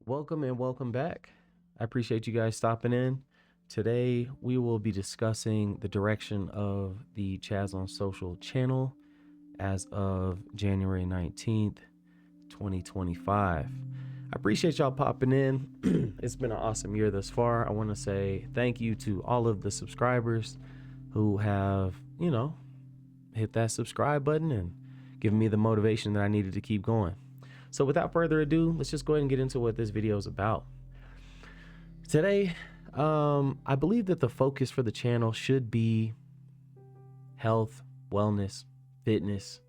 Welcome and welcome back. I appreciate you guys stopping in. Today, we will be discussing the direction of the Chaz on Social channel as of January 19th, 2025. I appreciate y'all popping in. It's been an awesome year thus far. I want to say thank you to all of the subscribers who have, hit that subscribe button and given me the motivation that I needed to keep going. So without further ado, let's just go ahead and get into what this video is about. Today, I believe that the focus for the channel should be health, wellness, fitness,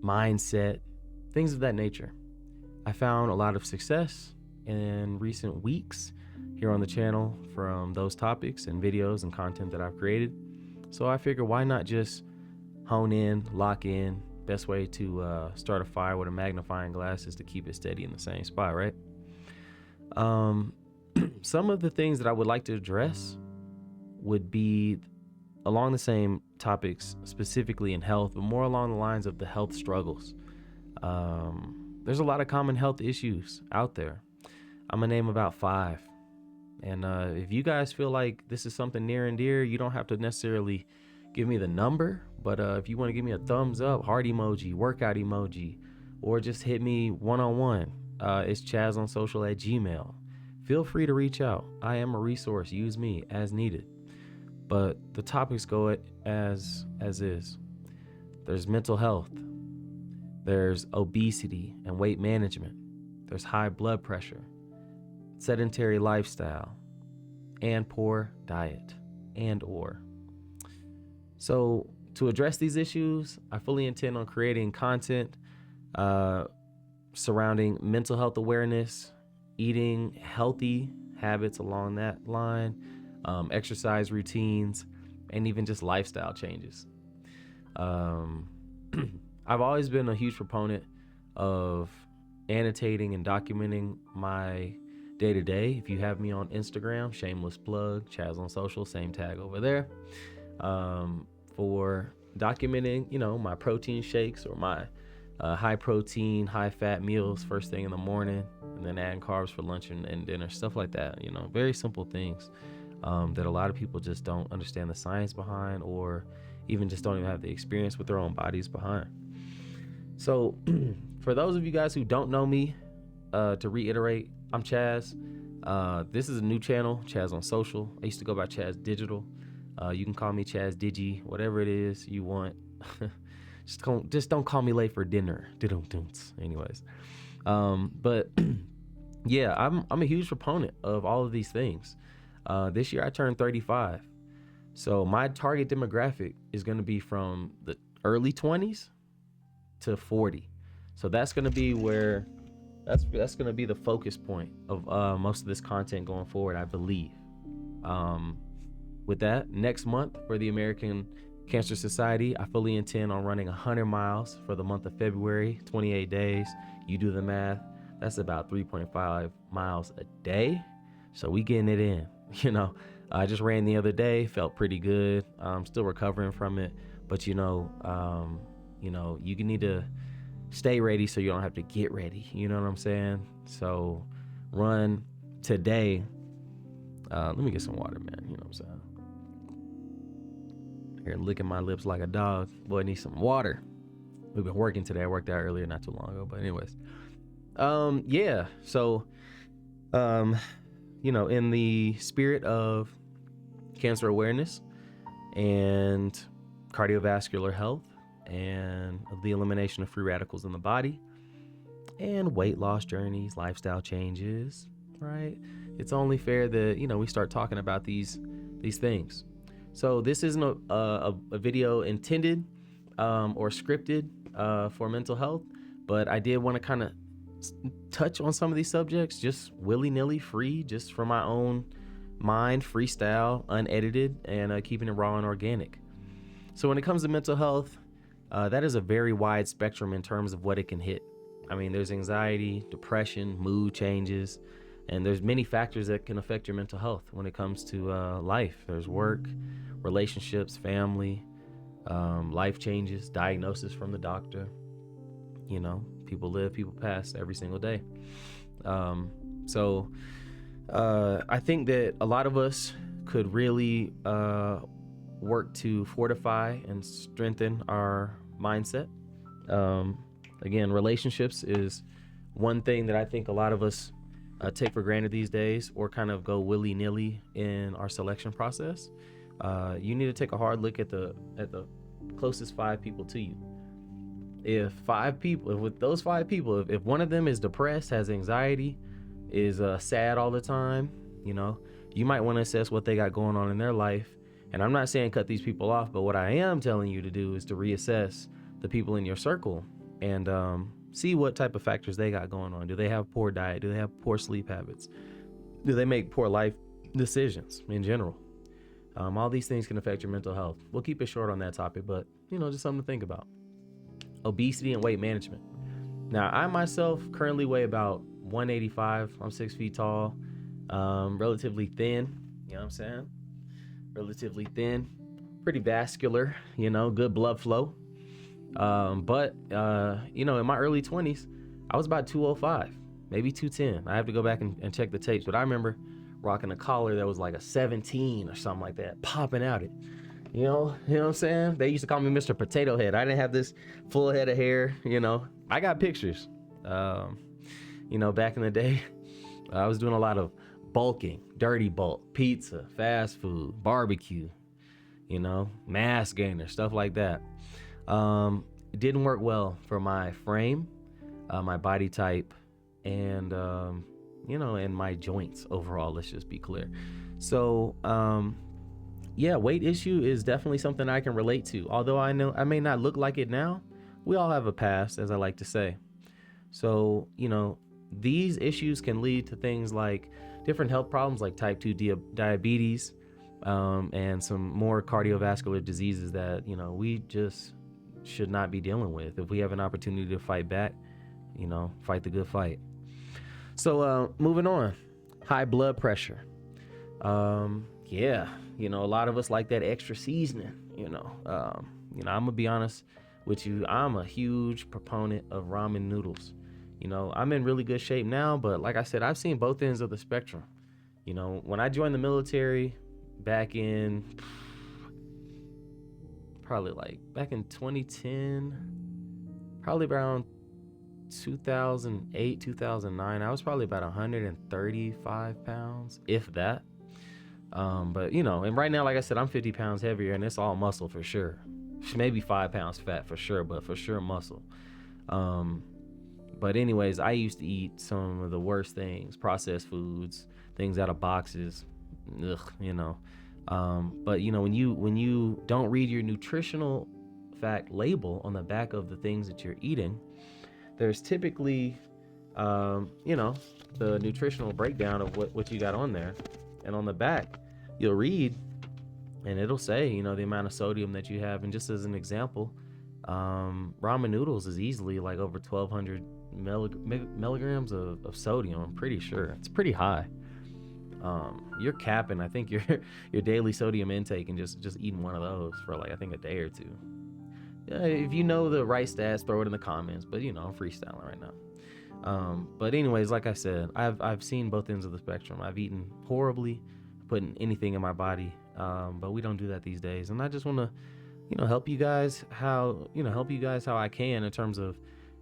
mindset, things of that nature. I found a lot of success in recent weeks here on the channel from those topics and videos and content that I've created. So I figured, why not just hone in, lock in. Best way to start a fire with a magnifying glass is to keep it steady in the same spot, right? Some of the things that I would like to address would be along the same topics, specifically in health, but more along the lines of the health struggles. There's a lot of common health issues out there. I'm gonna name about 5. And if you guys feel like this is something near and dear, you don't have to necessarily give me the number, but if you want to give me a thumbs up, heart emoji, workout emoji, or just hit me one-on-one, it's chazonsocial@gmail. Feel free to reach out. I am a resource. Use me as needed. But the topics go as is. There's mental health. There's obesity and weight management. There's high blood pressure, sedentary lifestyle, and poor diet and/or. So to address these issues, I fully intend on creating content surrounding mental health awareness, eating healthy habits along that line, exercise routines, and even just lifestyle changes. I've always been a huge proponent of annotating and documenting my day-to-day. If you have me on Instagram, shameless plug, Chaz on Social, same tag over there. For documenting, my protein shakes or my high protein, high fat meals first thing in the morning, and then adding carbs for lunch and dinner, stuff like that. Very simple things that a lot of people just don't understand the science behind, or even just don't even have the experience with their own bodies behind. So for those of you guys who don't know me, to reiterate, I'm Chaz. This is a new channel, Chaz on Social. I used to go by Chaz Digital. You can call me Chaz Digi, whatever it is you want. just don't call me late for dinner. Anyways, but yeah, I'm a huge proponent of all of these things. This year I turned 35, so my target demographic is going to be from the early 20s to 40. So that's going to be where that's going to be the focus point of most of this content going forward, I believe. With that, next month for the American Cancer Society, I fully intend on running 100 miles for the month of February, 28 days. You do the math, that's about 3.5 miles a day. So we getting it in, I just ran the other day, felt pretty good. I'm still recovering from it, but you need to stay ready so you don't have to get ready. You know what I'm saying? So run today. Let me get some water, man. You know what I'm saying? Here licking my lips like a dog. Boy, I need some water. We've been working today. I worked out earlier, not too long ago. But anyways, yeah. So, in the spirit of cancer awareness and cardiovascular health and the elimination of free radicals in the body and weight loss journeys, lifestyle changes, right? It's only fair that, we start talking about these things. So this isn't a video intended or scripted for mental health, but I did want to kind of touch on some of these subjects just willy-nilly, free, just from my own mind, freestyle, unedited, and keeping it raw and organic. So when it comes to mental health, that is a very wide spectrum in terms of what it can hit. I mean, there's anxiety, depression, mood changes, and there's many factors that can affect your mental health when it comes to life. There's work, relationships, family, life changes, diagnosis from the doctor, People live, people pass every single day. So I think that a lot of us could really work to fortify and strengthen our mindset. Again, relationships is one thing that I think a lot of us take for granted these days, or kind of go willy-nilly in our selection process. You need to take a hard look at the closest 5 people to you. If with those 5 people, if one of them is depressed, has anxiety, is sad all the time, you might want to assess what they got going on in their life. And I'm not saying cut these people off, but what I am telling you to do is to reassess the people in your circle and see what type of factors they got going on. Do they have poor diet? Do they have poor sleep habits? Do they make poor life decisions in general? All these things can affect your mental health. We'll keep it short on that topic, but just something to think about. Obesity and weight management. Now, I myself currently weigh about 185. I'm 6 feet tall, relatively thin. You know what I'm saying? Relatively thin, pretty vascular, good blood flow. But in my early 20s, I was about 205, maybe 210. I have to go back and check the tapes, but I remember rocking a collar that was like a 17 or something like that, popping out it. You know what I'm saying? They used to call me Mr. Potato Head. I didn't have this full head of hair, I got pictures. Back in the day, I was doing a lot of bulking, dirty bulk, pizza, fast food, barbecue, mass gainer, stuff like that. It didn't work well for my frame, my body type, and, and my joints overall, let's just be clear. So, weight issue is definitely something I can relate to. Although I know I may not look like it now, we all have a past, as I like to say. So, these issues can lead to things like different health problems like type 2 diabetes, and some more cardiovascular diseases that, we just should not be dealing with. If we have an opportunity to fight back, fight the good fight. So, moving on, high blood pressure. A lot of us like that extra seasoning, I'm gonna be honest with you. I'm a huge proponent of ramen noodles. I'm in really good shape now, but like I said, I've seen both ends of the spectrum. When I joined the military back in 2010, probably around 2008, 2009, I was probably about 135 pounds, if that. But and right now, like I said, I'm 50 pounds heavier, and it's all muscle for sure. Maybe 5 pounds fat for sure, but for sure muscle. But anyways, I used to eat some of the worst things, processed foods, things out of boxes. But when you don't read your nutritional fact label on the back of the things that you're eating, there's typically, the nutritional breakdown of what you got on there. And on the back, you'll read, and it'll say, the amount of sodium that you have. And just as an example, ramen noodles is easily like over 1,200 milligrams of sodium. I'm pretty sure it's pretty high. You're capping, I think, your daily sodium intake, and just eating one of those for I think a day or two. If you know the right stats, throw it in the comments. But I'm freestyling right now. But anyways, like I said, I've seen both ends of the spectrum. I've eaten horribly, putting anything in my body, but we don't do that these days. And I just want to, help you guys how I can in terms of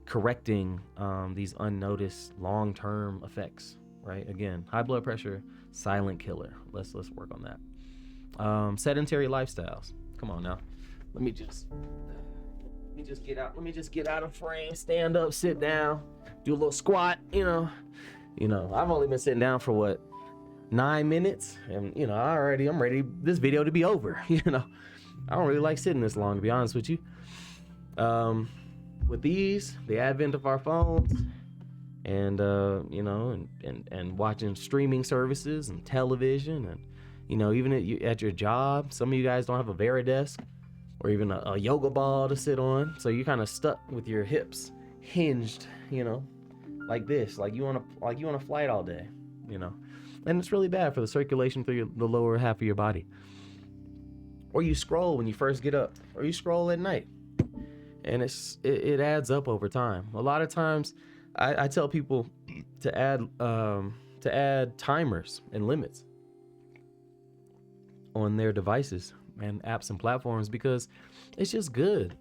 correcting these unnoticed long-term effects. Right? Again, high blood pressure, silent killer. Let's work on that. Sedentary lifestyles. Come on now. Let me just get out. Let me just get out of frame. Stand up, sit down, do a little squat. I've only been sitting down for 9 minutes, and I'm ready this video to be over. I don't really like sitting this long, to be honest with you. With the advent of our phones, and and watching streaming services and television, and even at your job, some of you guys don't have a Varidesk or even a yoga ball to sit on, so you're kind of stuck with your hips hinged, like this, like you on a flight all day, and it's really bad for the circulation through the lower half of your body. Or you scroll when you first get up, or you scroll at night, and it adds up over time. A lot of times, I tell people to add timers and limits on their devices and apps and platforms, because it's just good.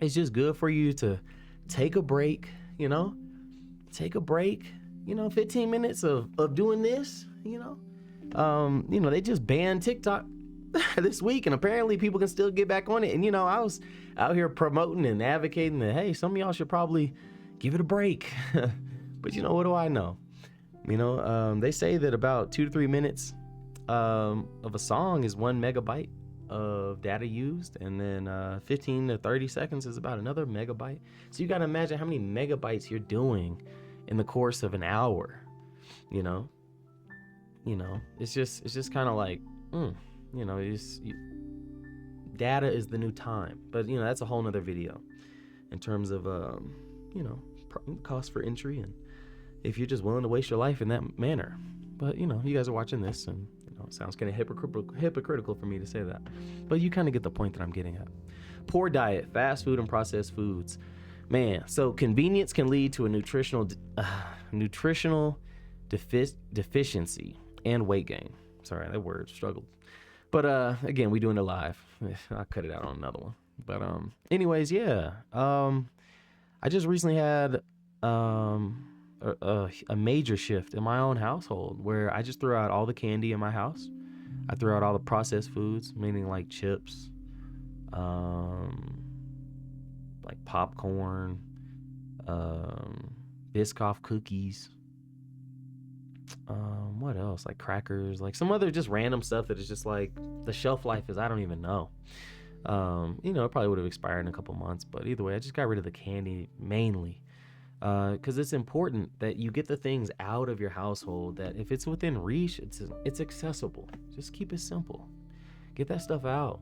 It's just good for you to take a break, take a break, 15 minutes of doing this, they just banned TikTok this week, and apparently people can still get back on it. And, I was out here promoting and advocating that, hey, some of y'all should probably give it a break. But what do I know? They say that about 2 to 3 minutes of a song is 1 megabyte of data used, and then 15 to 30 seconds is about another megabyte. So you got to imagine how many megabytes you're doing in the course of an hour. It's just kind of like, data is the new time. But that's a whole nother video in terms of cost for entry, and if you're just willing to waste your life in that manner. But you guys are watching this, and it sounds kind of hypocritical for me to say that, but you kind of get the point that I'm getting at. Poor diet, fast food and processed foods, man. So convenience can lead to a nutritional deficiency and weight gain. Sorry, that word struggled. But again, we doing it live. I'll cut it out on another one. But anyways, yeah. I just recently had a major shift in my own household, where I just threw out all the candy in my house. I threw out all the processed foods, meaning like chips, like popcorn, Biscoff cookies, what else, like crackers, like some other just random stuff that is just like the shelf life is, I don't even know. It probably would have expired in a couple months, but either way, I just got rid of the candy mainly. Because it's important that you get the things out of your household that if it's within reach, it's accessible. Just keep it simple. Get that stuff out,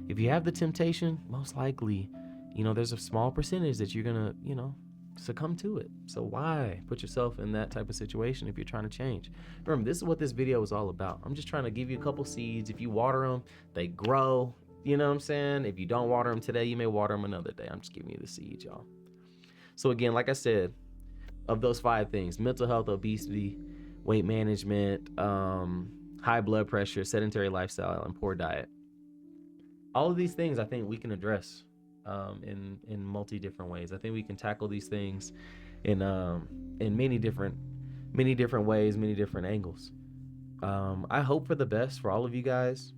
If you have the temptation, most likely, there's a small percentage that you're going to, succumb to it. So why put yourself in that type of situation if you're trying to change? Remember, this is what this video is all about. I'm just trying to give you a couple seeds. If you water them, they grow. You know what I'm saying? If you don't water them today, you may water them another day. I'm just giving you the seeds, y'all. So again, like I said, of those 5 things: mental health, obesity, weight management, high blood pressure, sedentary lifestyle, and poor diet. All of these things I think we can address in multi different ways. I think we can tackle these things in many different ways, many different angles. I hope for the best for all of you guys,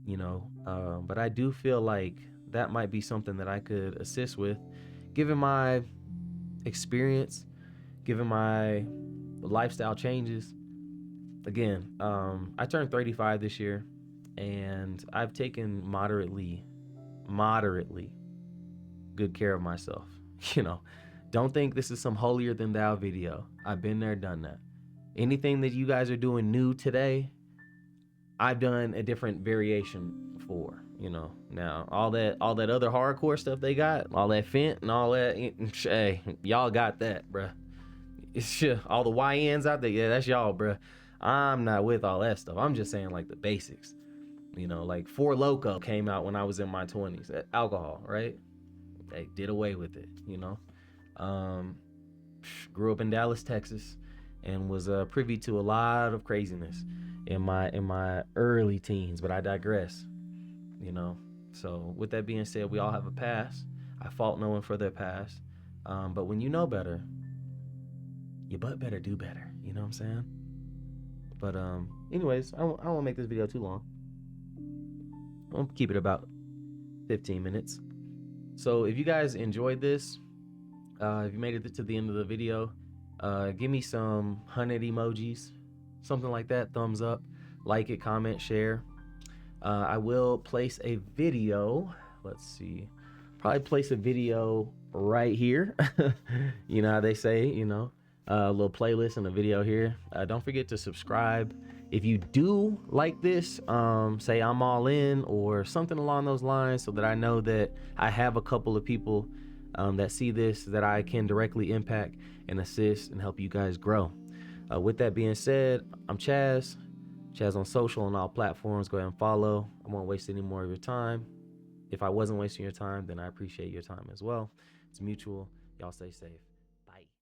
but I do feel like that might be something that I could assist with, given my experience, given my lifestyle changes. Again, I turned 35 this year, and I've taken moderately good care of myself. Don't think this is some holier than thou video. I've been there, done that. Anything that you guys are doing new today, I've done a different variation for. Now all that other hardcore stuff they got, all that fent and all that, hey, y'all got that, bruh. It's all the YNs out there, yeah, that's y'all, bruh. I'm not with all that stuff. I'm just saying like the basics. Like Four Loko came out when I was in my 20s. Alcohol, right? They did away with it. Grew up in Dallas, Texas, and was privy to a lot of craziness in my early teens. But I digress. So with that being said, we all have a past. I fault no one for their past. But when you know better, you better do better. You know what I'm saying? But anyways, I don't want to make this video too long. I'll keep it about 15 minutes. So if you guys enjoyed this, if you made it to the end of the video, give me some 100 emojis, something like that, thumbs up, like it, comment, share. I will place a video, let's see, probably place a video right here. You know how they say, a little playlist and a video here. Don't forget to subscribe. If you do like this, say I'm all in or something along those lines, so that I know that I have a couple of people that see this that I can directly impact and assist and help you guys grow. With that being said, I'm Chaz on social and all platforms. Go ahead and follow. I won't waste any more of your time. if I wasn't wasting your time, then I appreciate your time as well. It's mutual. Y'all stay safe.